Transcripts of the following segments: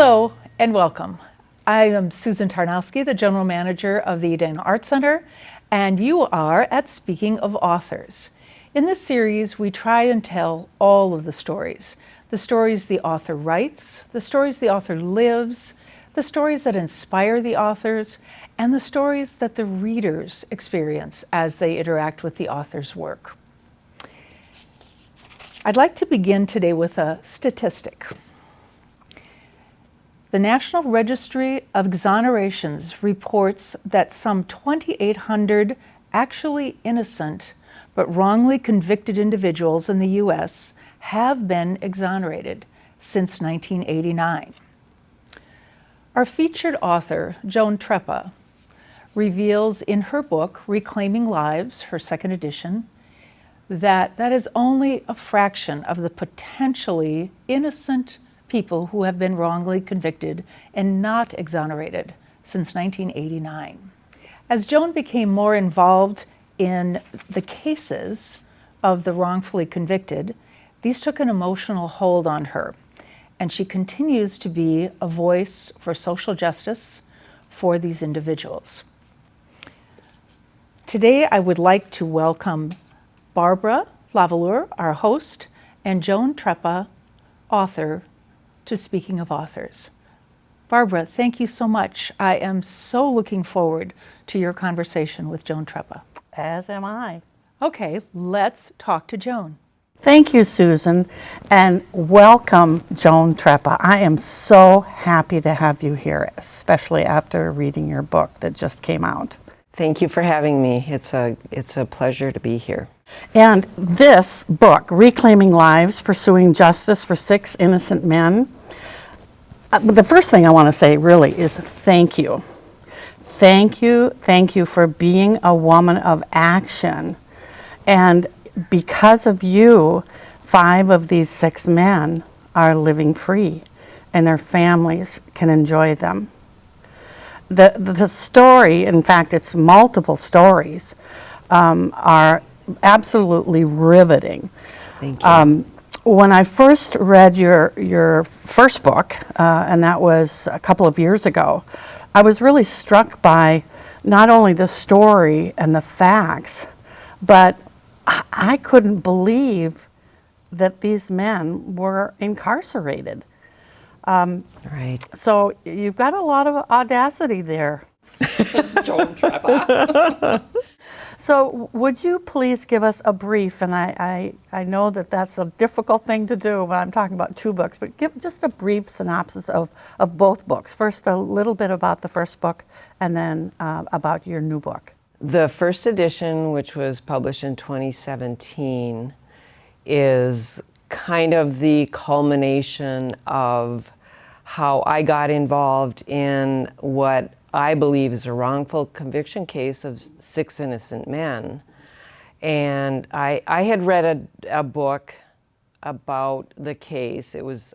Hello and welcome. I am Susan Tarnowski, the General Manager of the Edina Art Center, and you are at Speaking of Authors. In this series, we try and tell all of the stories the author writes, the stories the author lives, the stories that inspire the authors, and the stories that the readers experience as they interact with the author's work. I'd like to begin today with a statistic. The National Registry of Exonerations reports that some 2,800 actually innocent but wrongly convicted individuals in the U.S. have been exonerated since 1989. Our featured author, Joan Treppa, reveals in her book, Reclaiming Lives, her second edition, that is only a fraction of the potentially innocent people who have been wrongly convicted and not exonerated since 1989. As Joan became more involved in the cases of the wrongfully convicted, these took an emotional hold on her, and she continues to be a voice for social justice for these individuals. Today, I would like to welcome Barbara Lavalure, our host, and Joan Treppa, author, to Speaking of Authors. Barbara, thank you so much. I am so looking forward to your conversation with Joan Treppa. As am I. Okay, let's talk to Joan. Thank you, Susan, and welcome, Joan Treppa. I am so happy to have you here, especially after reading your book that just came out. Thank you for having me. It's a pleasure to be here. And this book, Reclaiming Lives, Pursuing Justice for Six Innocent Men, the first thing I want to say really is thank you. Thank you for being a woman of action. And because of you, 5 of these 6 men are living free and their families can enjoy them. The story, in fact, it's multiple stories, are absolutely riveting. Thank you. When I first read your first book, and that was a couple of years ago, I was really struck by not only the story and the facts, but I couldn't believe that these men were incarcerated. Right. So you've got a lot of audacity there. Joan Treppa. So would you please give us a brief, and I know that that's a difficult thing to do when I'm talking about 2 books, but give just a brief synopsis of both books. First, a little bit about the first book, and then about your new book. The first edition, which was published in 2017, is kind of the culmination of how I got involved in what I believe is a wrongful conviction case of 6 innocent men. And I had read a book about the case. It was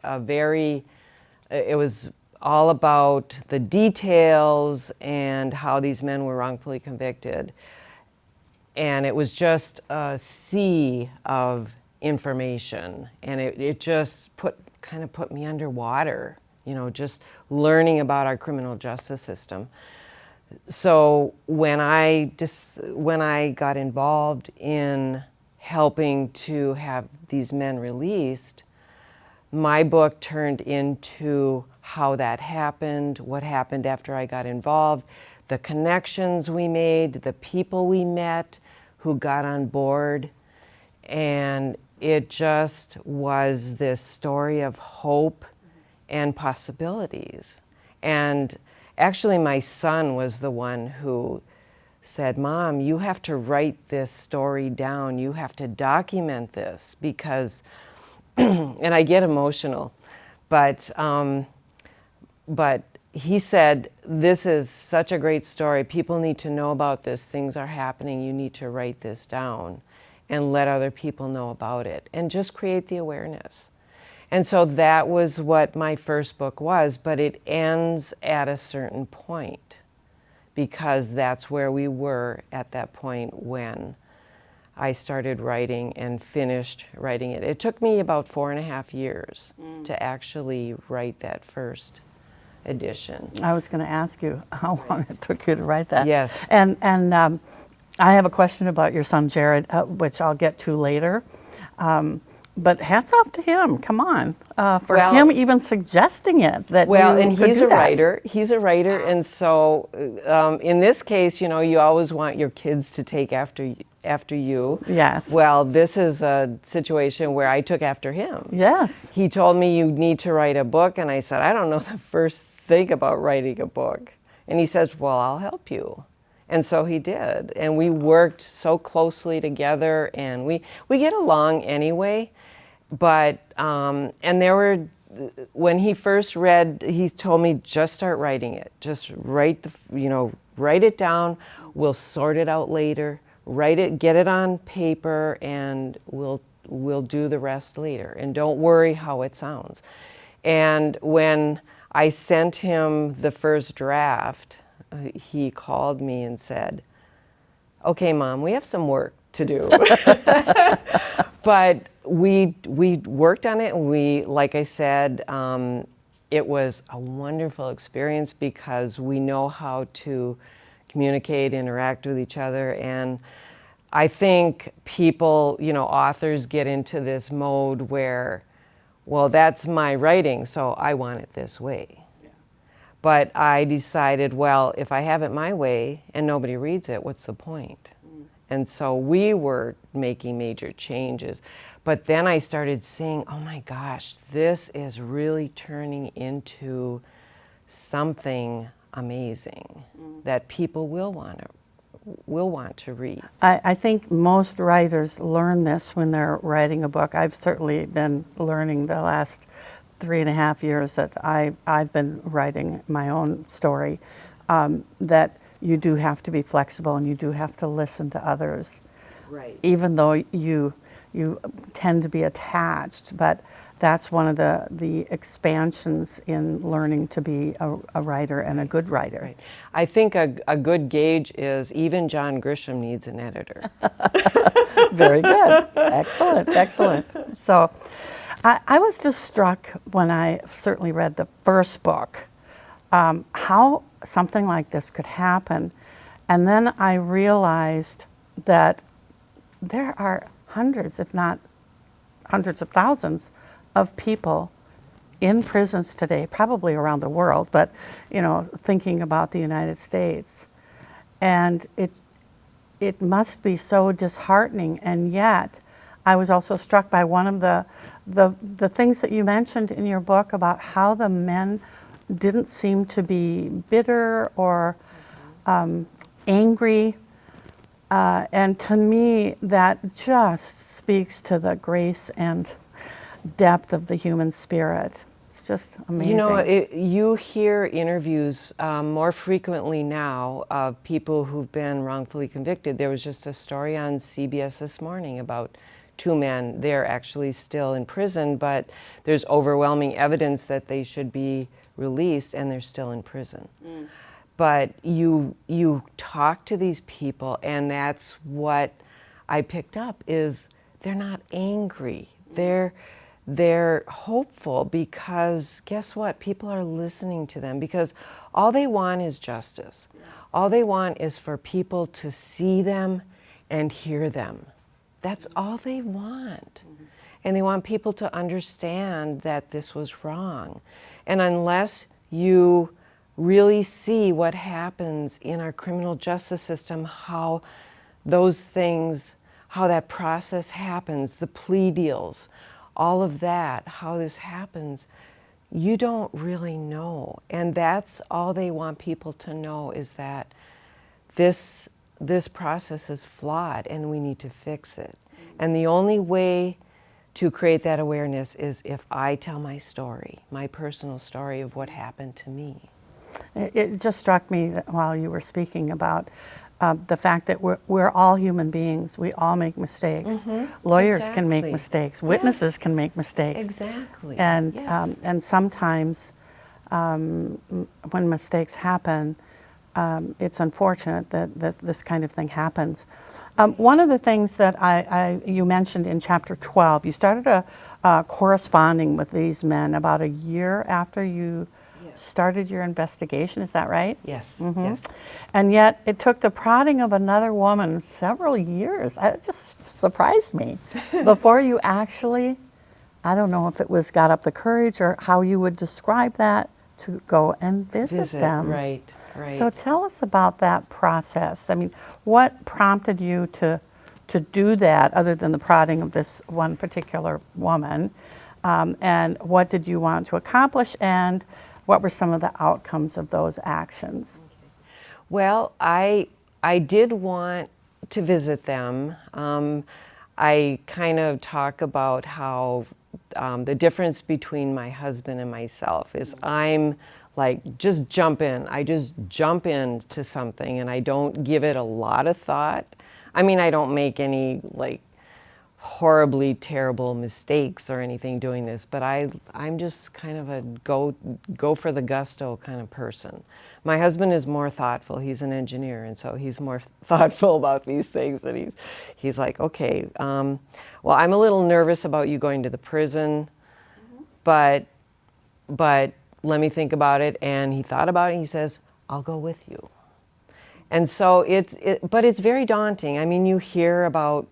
all about the details and how these men were wrongfully convicted. And it was just a sea of information. And it just kind of put me underwater. Just learning about our criminal justice system. So when I got involved in helping to have these men released, my book turned into how that happened, what happened after I got involved, the connections we made, the people we met who got on board, and it just was this story of hope and possibilities. And actually my son was the one who said, "Mom, you have to write this story down. You have to document this because," and I get emotional, but he said, "This is such a great story. People need to know about this. Things are happening. You need to write this down and let other people know about it and just create the awareness." And so that was what my first book was, but it ends at a certain point because that's where we were at that point when I started writing and finished writing it. It took me about 4.5 years to actually write that first edition. I was going to ask you how long it took you to write that. Yes. And I have a question about your son Jared, which I'll get to later. But hats off to him. Come on, for him even suggesting it. And he's he's a writer. He's a writer, and so in this case, you know, you always want your kids to take after you. Yes. Well, this is a situation where I took after him. Yes. He told me you need to write a book, and I said I don't know the first thing about writing a book. And he says, well, I'll help you. And so he did, and we worked so closely together, and we get along anyway. But and there were, when he first read, he told me just start writing it. Just write it down. We'll sort it out later. Write it, get it on paper, and we'll do the rest later. And don't worry how it sounds. And when I sent him the first draft, he called me and said, okay, Mom, we have some work to do. But we worked on it, and like I said, it was a wonderful experience because we know how to communicate, interact with each other. And I think people, authors get into this mode where, well, that's my writing, so I want it this way. But I decided, well, if I have it my way and nobody reads it, what's the point? And so we were making major changes. But then I started seeing, oh my gosh, this is really turning into something amazing that people will want to read. I think most writers learn this when they're writing a book. I've certainly been learning the last 3.5 years that I've been writing my own story, that you do have to be flexible and you do have to listen to others. Right. Even though you tend to be attached, but that's one of the expansions in learning to be a writer and a good writer. Right. I think a good gauge is even John Grisham needs an editor. Very good. Excellent, excellent. So I was just struck when I certainly read the first book, how something like this could happen. And then I realized that there are hundreds, if not hundreds of thousands, of people in prisons today, probably around the world, but thinking about the United States. And it must be so disheartening. And yet, I was also struck by one of the things that you mentioned in your book about how the men didn't seem to be bitter or angry. And to me, that just speaks to the grace and depth of the human spirit. It's just amazing. You hear interviews more frequently now of people who've been wrongfully convicted. There was just a story on CBS this morning about 2 men. They're actually still in prison, but there's overwhelming evidence that they should be released, and they're still in prison. But you talk to these people, and that's what I picked up is they're not angry. They're hopeful because guess what? People are listening to them because all they want is justice. All they want is for people to see them and hear them. That's all they want. And they want people to understand that this was wrong. And unless you really see what happens in our criminal justice system, how those things, how that process happens, the plea deals, all of that, how this happens, you don't really know. And that's all they want people to know is that this process is flawed and we need to fix it. And the only way to create that awareness is if I tell my story, my personal story of what happened to me. It just struck me while you were speaking about the fact that we're all human beings. We all make mistakes. Lawyers can make mistakes. Witnesses can make mistakes. Exactly. And yes. And sometimes when mistakes happen, it's unfortunate that this kind of thing happens. One of the things that you mentioned in chapter 12, you started corresponding with these men about a year after you started your investigation, is that right? Yes, Mm-hmm. yes. And yet it took the prodding of another woman several years. It just surprised me before you actually, I don't know if it was got up the courage or how you would describe that, to go and visit them. Right, right. So tell us about that process. I mean, what prompted you to do that other than the prodding of this one particular woman? And what did you want to accomplish, and what were some of the outcomes of those actions? Well, I did want to visit them. I kind of talk about how the difference between my husband and myself is I'm like, just jump in. I just jump into something and I don't give it a lot of thought. I mean, I don't make any like horribly terrible mistakes or anything doing this, but I'm just kind of a go for the gusto kind of person. My husband is more thoughtful. He's an engineer, and so he's more thoughtful about these things. And he's like, okay, well, I'm a little nervous about you going to the prison, but let me think about it. And he thought about it. And he says, I'll go with you. And so but it's very daunting. I mean, you hear about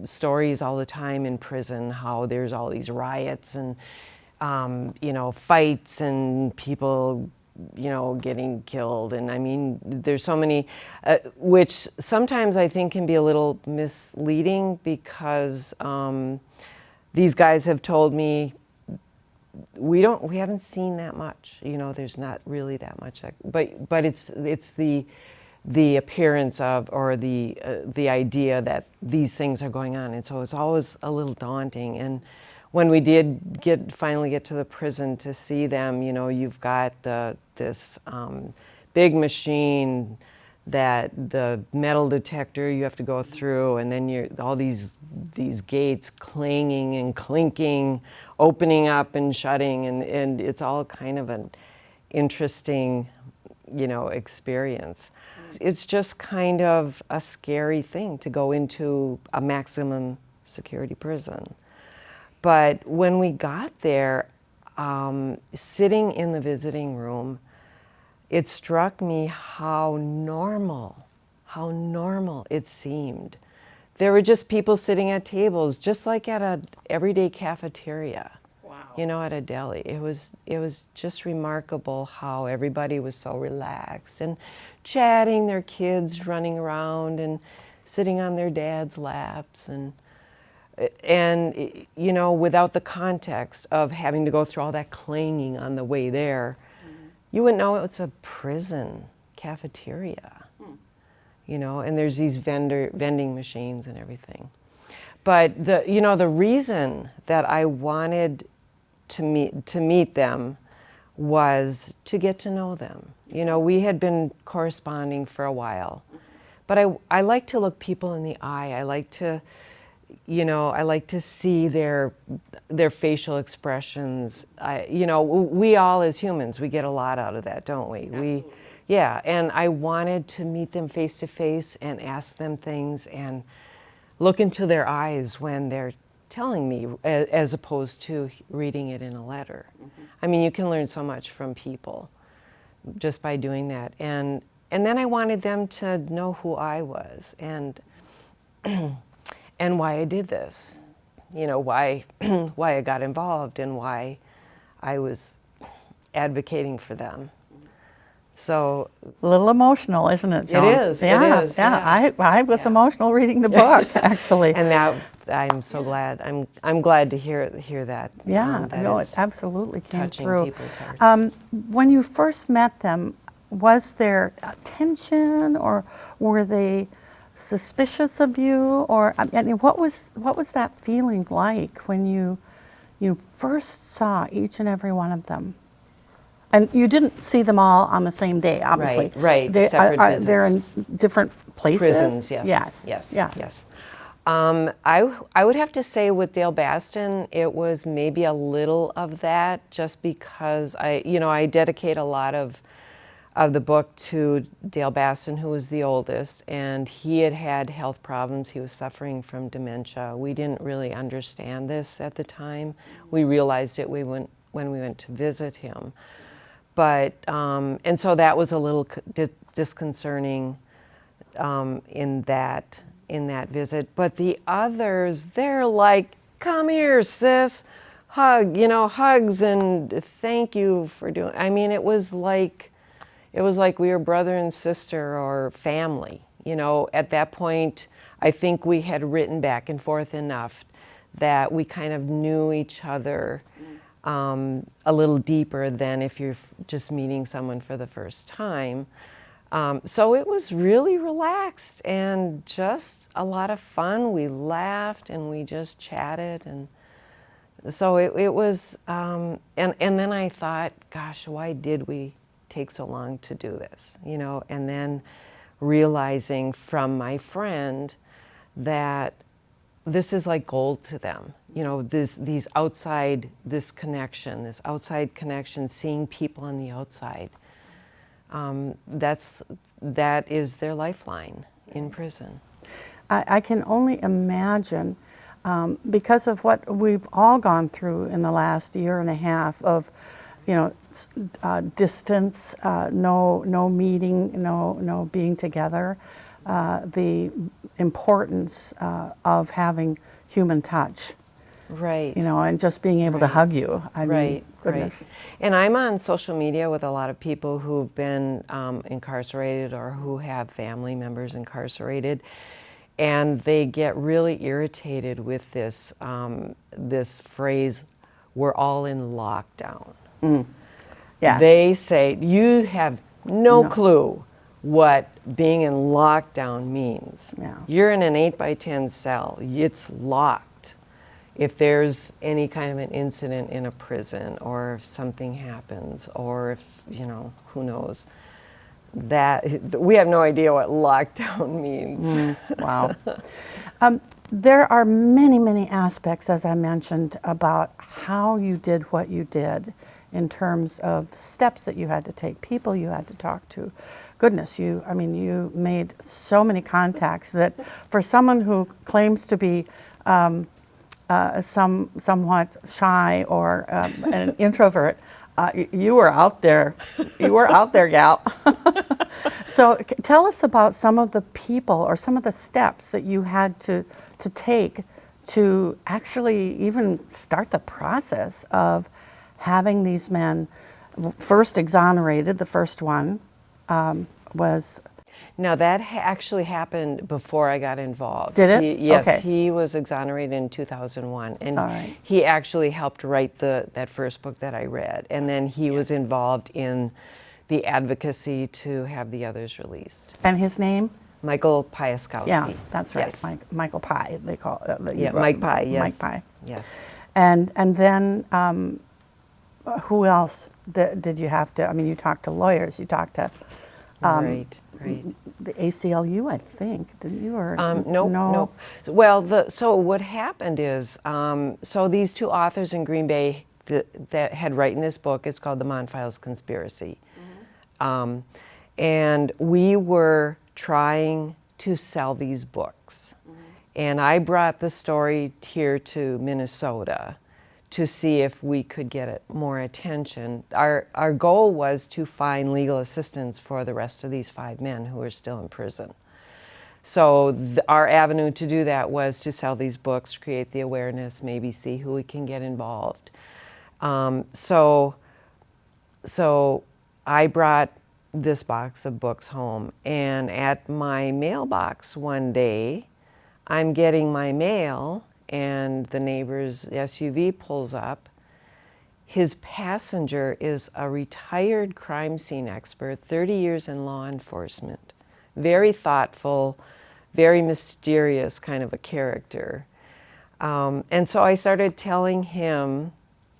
stories all the time in prison, how there's all these riots and, fights and people, getting killed. And I mean, there's so many, which sometimes I think can be a little misleading because these guys have told me, we haven't seen that much, there's not really that much, but it's the appearance of, or the idea that these things are going on. And so it's always a little daunting. And when we did finally get to the prison to see them, you've got this big machine that the metal detector you have to go through, and then all these gates clanging and clinking, opening up and shutting, and it's all kind of an interesting, experience. It's just kind of a scary thing to go into a maximum security prison. But when we got there, sitting in the visiting room, it struck me how normal it seemed. There were just people sitting at tables, just like at an everyday cafeteria. Wow. At a deli. It was just remarkable how everybody was so relaxed and chatting, their kids running around and sitting on their dad's laps, and without the context of having to go through all that clanging on the way there, you wouldn't know it's a prison cafeteria. And there's these vending machines and everything. But the reason that I wanted to meet them was to get to know them. We had been corresponding for a while, but I like to look people in the eye. I like to see their facial expressions. We all as humans, we get a lot out of that, don't we? Absolutely. And I wanted to meet them face to face and ask them things and look into their eyes when they're telling me, as opposed to reading it in a letter. Mm-hmm. I mean, you can learn so much from people just by doing that. And then I wanted them to know who I was and why I did this. Why I got involved and why I was advocating for them. So a little emotional, isn't it, Joan? It is. Yeah, it is. Yeah. I was emotional reading the book, actually. And that I'm so glad. I'm glad to hear that. Yeah, that it absolutely came touching through. People's hearts. When you first met them, was there tension, or were they suspicious of you, or I mean, what was that feeling like when you first saw each and every one of them? And you didn't see them all on the same day, obviously. Right. Separate visits. They're in different places. Prisons, yes. Yes. I would have to say with Dale Baston, it was maybe a little of that, just because I dedicate a lot of the book to Dale Baston, who was the oldest, and he had health problems. He was suffering from dementia. We didn't really understand this at the time. We realized it when we went to visit him. And so that was a little disconcerting in that visit. But the others, they're like, "Come here, sis, hug," hugs and thank you for doing. I mean, it was like we were brother and sister or family. At that point, I think we had written back and forth enough that we kind of knew each other a little deeper than if you're just meeting someone for the first time. So it was really relaxed and just a lot of fun. We laughed and we just chatted, and so it was. And then I thought, gosh, why did we take so long to do this? And then realizing from my friend that this is like gold to them. This outside connection, seeing people on the outside. That is their lifeline in prison. I can only imagine, because of what we've all gone through in the last year and a half of, distance, no meeting, no being together, the importance of having human touch. Right. And just being able to hug you. I mean, goodness. Right. And I'm on social media with a lot of people who've been incarcerated or who have family members incarcerated, and they get really irritated with this phrase, "We're all in lockdown." Yes. They say, you have no clue what being in lockdown means. Yeah. You're in an 8x10 cell. It's locked. If there's any kind of an incident in a prison, or if something happens, or if, who knows, that we have no idea what lockdown means. Wow. There are many, many aspects, as I mentioned, about how you did what you did in terms of steps that you had to take, people you had to talk to. Goodness, you made so many contacts that for someone who claims to be somewhat shy or an introvert, you were out there. You were out there, gal. So tell us about some of the people or some of the steps that you had to take to actually even start the process of having these men first exonerated. The first one was... Now that actually happened before I got involved. Did it? Yes, Okay. He was exonerated in 2001, and All right. he actually helped write that first book that I read, and then he was involved in the advocacy to have the others released. And his name? Michael Piaskowski. Yeah, that's right. Yes. Michael Pye, they call it. Mike Pye, yes. Mike Pye. Yes. And then who else did you have to? I mean, you talked to lawyers. You talked to Right. the ACLU, I think, didn't you? Or No. Well, so what happened is, so these two authors in Green Bay that had written this book is called The Monfiles Conspiracy. And we were trying to sell these books. And I brought the story here to Minnesota to see if we could get it more attention. Our goal was to find legal assistance for the rest of these 5 men who are still in prison. So our avenue to do that was to sell these books, create the awareness, maybe see who we can get involved. So I brought this box of books home, and at my mailbox one day, I'm getting my mail, and the neighbor's SUV pulls up. His passenger is a retired crime scene expert, 30 years in law enforcement. Very thoughtful, very mysterious kind of a character. And so I started telling him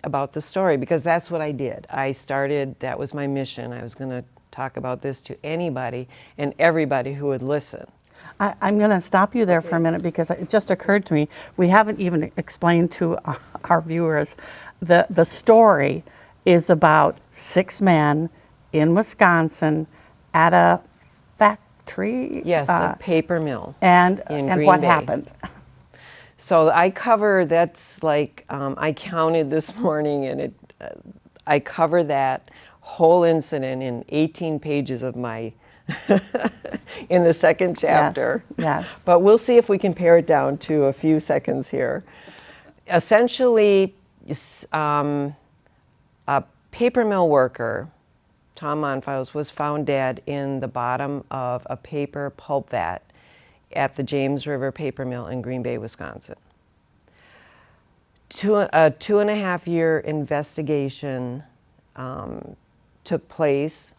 about the story, because that's what I did. That was my mission. I was going to talk about this to anybody and everybody who would listen. I'm going to stop you there for a minute, because it just occurred to me, we haven't even explained to our viewers, the story is about 6 men in Wisconsin at a factory. Yes, a paper mill. And Green what Bay. happened? So I cover, that's like, I counted this morning, and I cover that whole incident in 18 pages of my, in the second chapter. Yes. But we'll see if we can pare it down to a few seconds here. Essentially, a paper mill worker, Tom Monfiles, was found dead in the bottom of a paper pulp vat at the James River Paper Mill in Green Bay, Wisconsin. A 2.5-year investigation took place.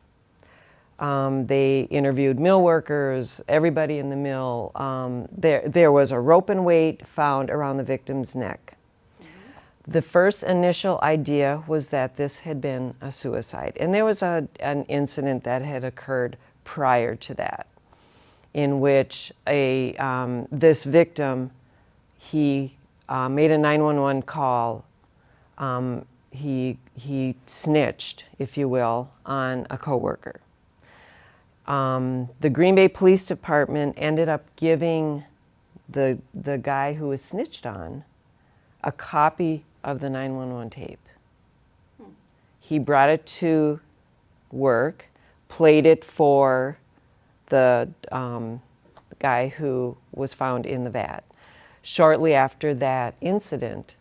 They interviewed mill workers, everybody in the mill. There was a rope and weight found around the victim's neck. The first initial idea was that this had been a suicide. And there was an incident that had occurred prior to that, in which this victim, he made a 911 call. He snitched, if you will, on a coworker. The Green Bay Police Department ended up giving the guy who was snitched on a copy of the 911 tape. He brought it to work, played it for the guy who was found in the vat. Shortly after that incident,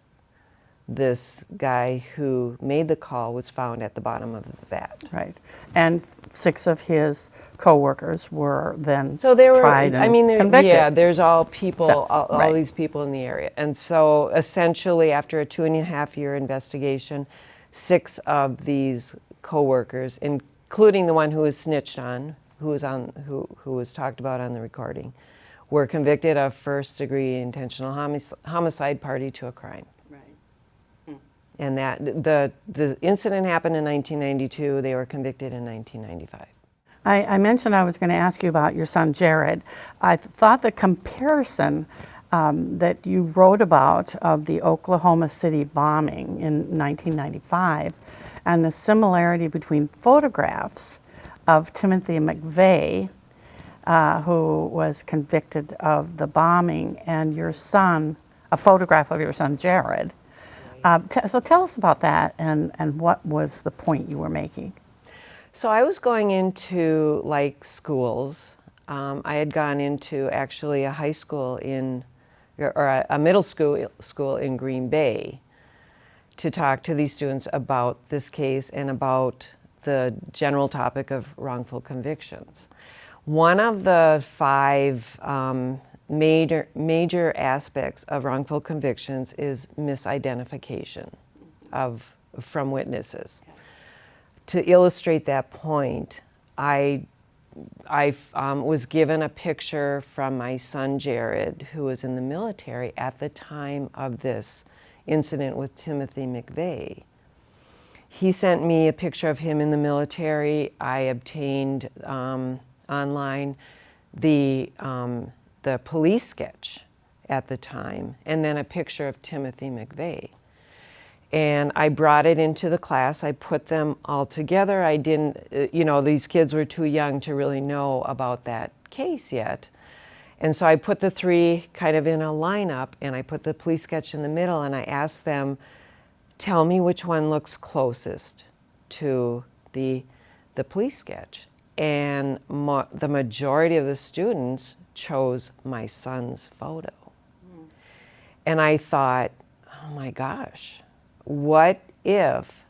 this guy who made the call was found at the bottom of the vat. Right. And 6 of his co-workers were then So they were, tried and convicted. yeah, there's all people, So, all right. these people in the area. And so essentially after a 2.5-year investigation, 6 of these co-workers, including the one who was snitched on, who was talked about on the recording, were convicted of first-degree intentional homicide, party to a crime. And that the incident happened in 1992. They were convicted in 1995. I mentioned I was going to ask you about your son Jared. I thought the comparison that you wrote about of the Oklahoma City bombing in 1995 and the similarity between photographs of Timothy McVeigh, who was convicted of the bombing, and your son, a photograph of your son Jared. So tell us about that and what was the point you were making? So I was going into like schools. I had gone into actually a high school or a middle school in Green Bay to talk to these students about this case and about the general topic of wrongful convictions. One of the 5 major aspects of wrongful convictions is misidentification from witnesses. To illustrate that point, I was given a picture from my son Jared, who was in the military at the time of this incident with Timothy McVeigh. He sent me a picture of him in the military. I obtained online the police sketch at the time, and then a picture of Timothy McVeigh. And I brought it into the class. I put them all together. I didn't, these kids were too young to really know about that case yet. And so I put the 3 kind of in a lineup, and I put the police sketch in the middle, and I asked them, tell me which one looks closest to the police sketch. And the majority of the students chose my son's photo. And I thought, oh my gosh, what if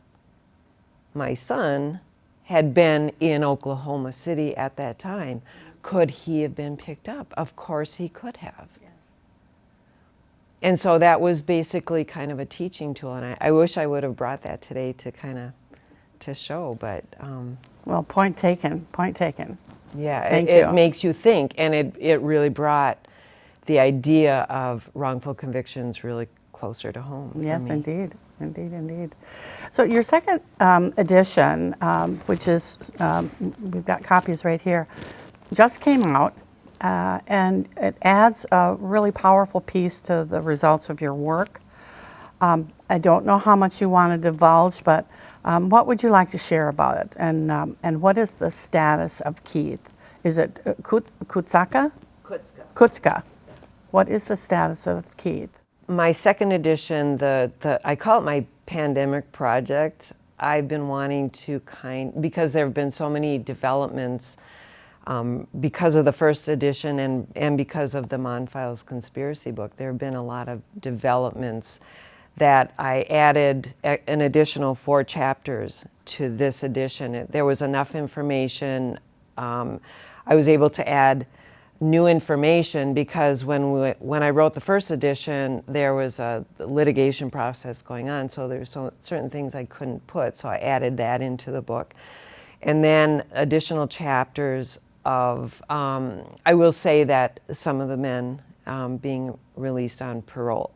my son had been in Oklahoma City at that time? Could he have been picked up? Of course he could have. Yes. And so that was basically kind of a teaching tool, and I wish I would have brought that today to show, but Well, point taken, point taken. yeah, Thank it you. makes you think, and it really brought the idea of wrongful convictions really closer to home. Yes, for me. indeed, indeed, indeed. So your second edition, which is, we've got copies right here, just came out, and it adds a really powerful piece to the results of your work. I don't know how much you want to divulge, but what would you like to share about it? And what is the status of Keith? Is it Kutzka? Kutzka. Kutzka. Yes. What is the status of Keith? My second edition, I call it my pandemic project. I've been wanting to because there have been so many developments because of the first edition and because of the Mon Files conspiracy book, there have been a lot of developments that I added an additional 4 chapters to this edition. There was enough information. I was able to add new information because when I wrote the first edition, there was a litigation process going on, so there's certain things I couldn't put, so I added that into the book. And then additional chapters of, I will say that some of the men being released on parole.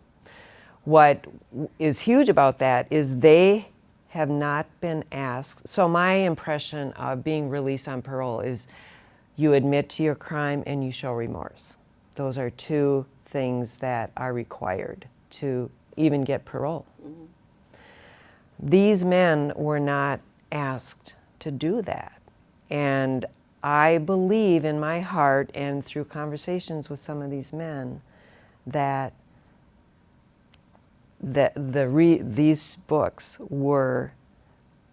What is huge about that is they have not been asked. So my impression of being released on parole is you admit to your crime and you show remorse. Those are 2 things that are required to even get parole. Mm-hmm. These men were not asked to do that. And I believe in my heart and through conversations with some of these men that these books were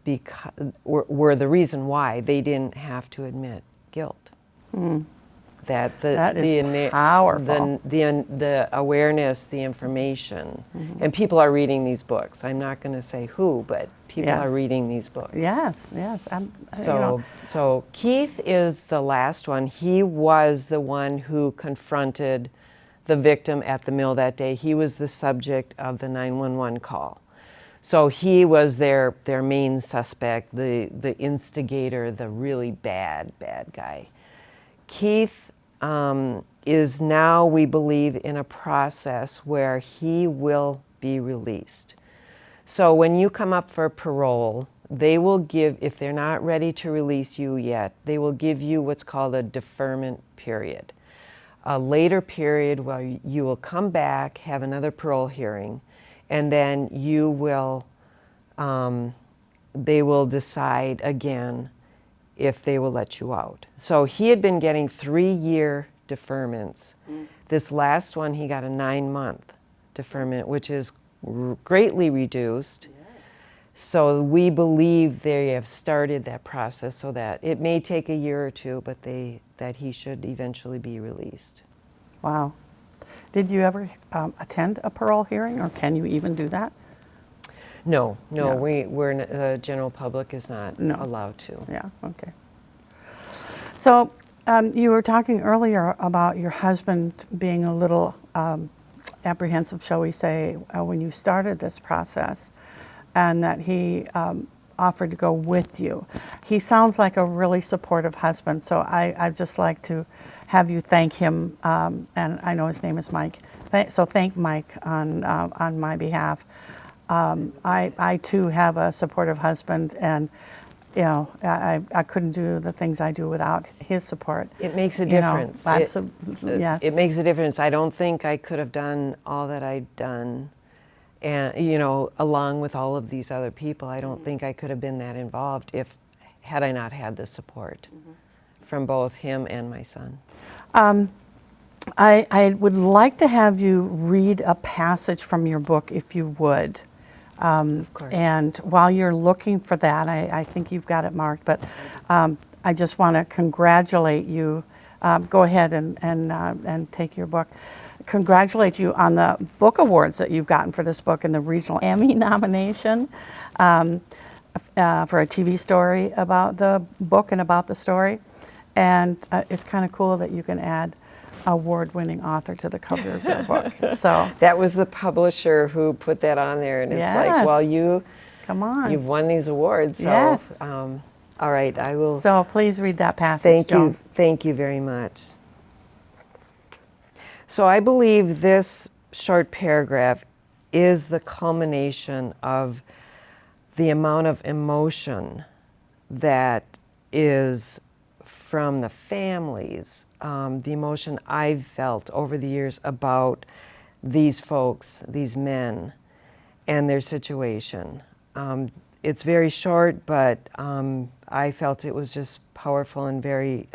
the reason why they didn't have to admit guilt. Mm. That is powerful. The awareness, the information, and people are reading these books. I'm not going to say who, but people are reading these books. Yes. So Keith is the last one. He was the one who confronted the victim at the mill that day. He was the subject of the 911 call. So he was their main suspect, the instigator, the really bad guy. Keith is now, we believe, in a process where he will be released. So when you come up for parole, they will give, if they're not ready to release you yet, they will give you what's called a deferment period. A later period where you will come back, have another parole hearing, and then you will, they will decide again if they will let you out. So he had been getting 3-year deferments. This last one, he got a 9-month deferment, which is greatly reduced. So we believe they have started that process so that it may take a year or 2, but that he should eventually be released. Wow. Did you ever attend a parole hearing, or can you even do that? No. The general public is not allowed to. Yeah, okay. So you were talking earlier about your husband being a little apprehensive, shall we say, when you started this process, and that he offered to go with you. He sounds like a really supportive husband, so I'd just like to have you thank him, and I know his name is Mike, so thank Mike on my behalf. I too have a supportive husband, and you know, I couldn't do the things I do without his support. It makes a difference. Yes. It makes a difference. I don't think I could have done all that I'd done, and you know, along with all of these other people, I don't think I could have been that involved had I not had the support from both him and my son. I would like to have you read a passage from your book, if you would. Of course. And while you're looking for that, I think you've got it marked, but I just want to congratulate you. Go ahead and take your book. Congratulate you on the book awards that you've gotten for this book and the regional Emmy nomination for a TV story about the book and about the story. And it's kind of cool that you can add award-winning author to the cover of your book. So that was the publisher who put that on there, and it's like, well, you've won these awards. So, yes. All right, I will. So please read that passage, Joan. Thank you very much. So I believe this short paragraph is the culmination of the amount of emotion that is from the families, the emotion I've felt over the years about these folks, these men, and their situation. It's very short, but I felt it was just powerful and very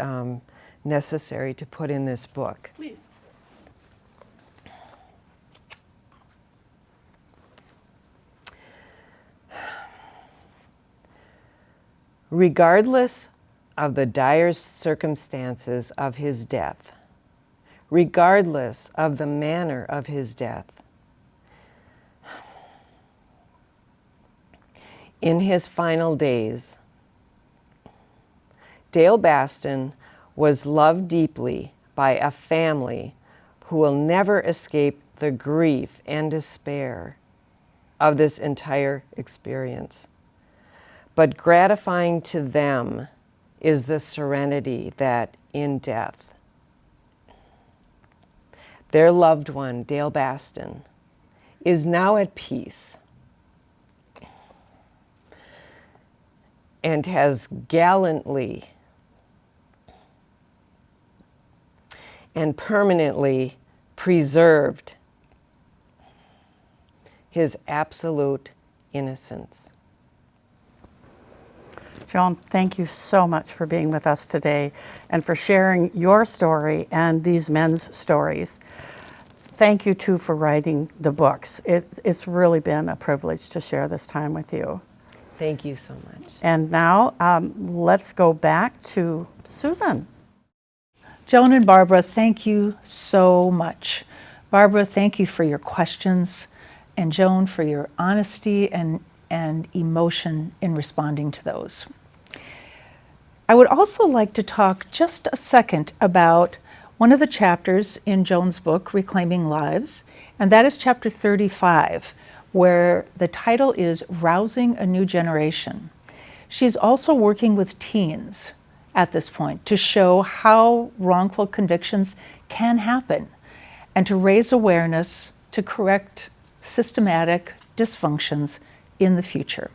necessary to put in this book. Please. Regardless of the dire circumstances of his death, regardless of the manner of his death, in his final days, Dale Baston was loved deeply by a family who will never escape the grief and despair of this entire experience. But gratifying to them is the serenity that in death, their loved one, Dale Baston, is now at peace and has gallantly and permanently preserved his absolute innocence. Joan, thank you so much for being with us today and for sharing your story and these men's stories. Thank you, too, for writing the books. It's really been a privilege to share this time with you. Thank you so much. And now let's go back to Susan. Joan and Barbara, thank you so much. Barbara, thank you for your questions, and Joan for your honesty and emotion in responding to those. I would also like to talk just a second about one of the chapters in Joan's book, Reclaiming Lives, and that is chapter 35, where the title is Rousing a New Generation. She's also working with teens at this point to show how wrongful convictions can happen and to raise awareness to correct systematic dysfunctions in the future.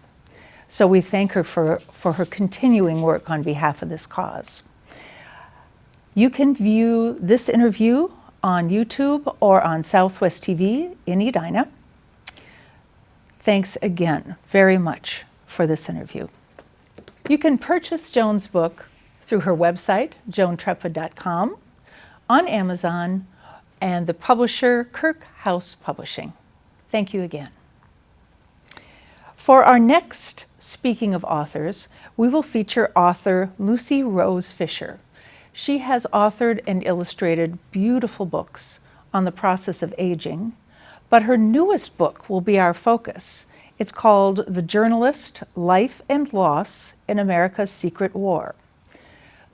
So we thank her for her continuing work on behalf of this cause. You can view this interview on YouTube or on Southwest TV in Edina. Thanks again very much for this interview. You can purchase Joan's book through her website, joantreppa.com, on Amazon, and the publisher, Kirk House Publishing. Thank you again. For our next Speaking of Authors, we will feature author Lucy Rose Fisher. She has authored and illustrated beautiful books on the process of aging, but her newest book will be our focus. It's called The Journalist, Life and Loss in America's Secret War.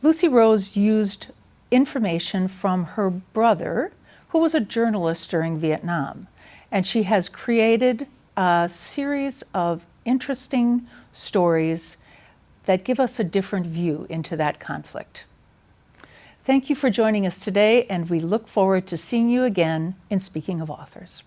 Lucy Rose used information from her brother, who was a journalist during Vietnam, and she has created a series of interesting stories that give us a different view into that conflict. Thank you for joining us today, and we look forward to seeing you again in Speaking of Authors.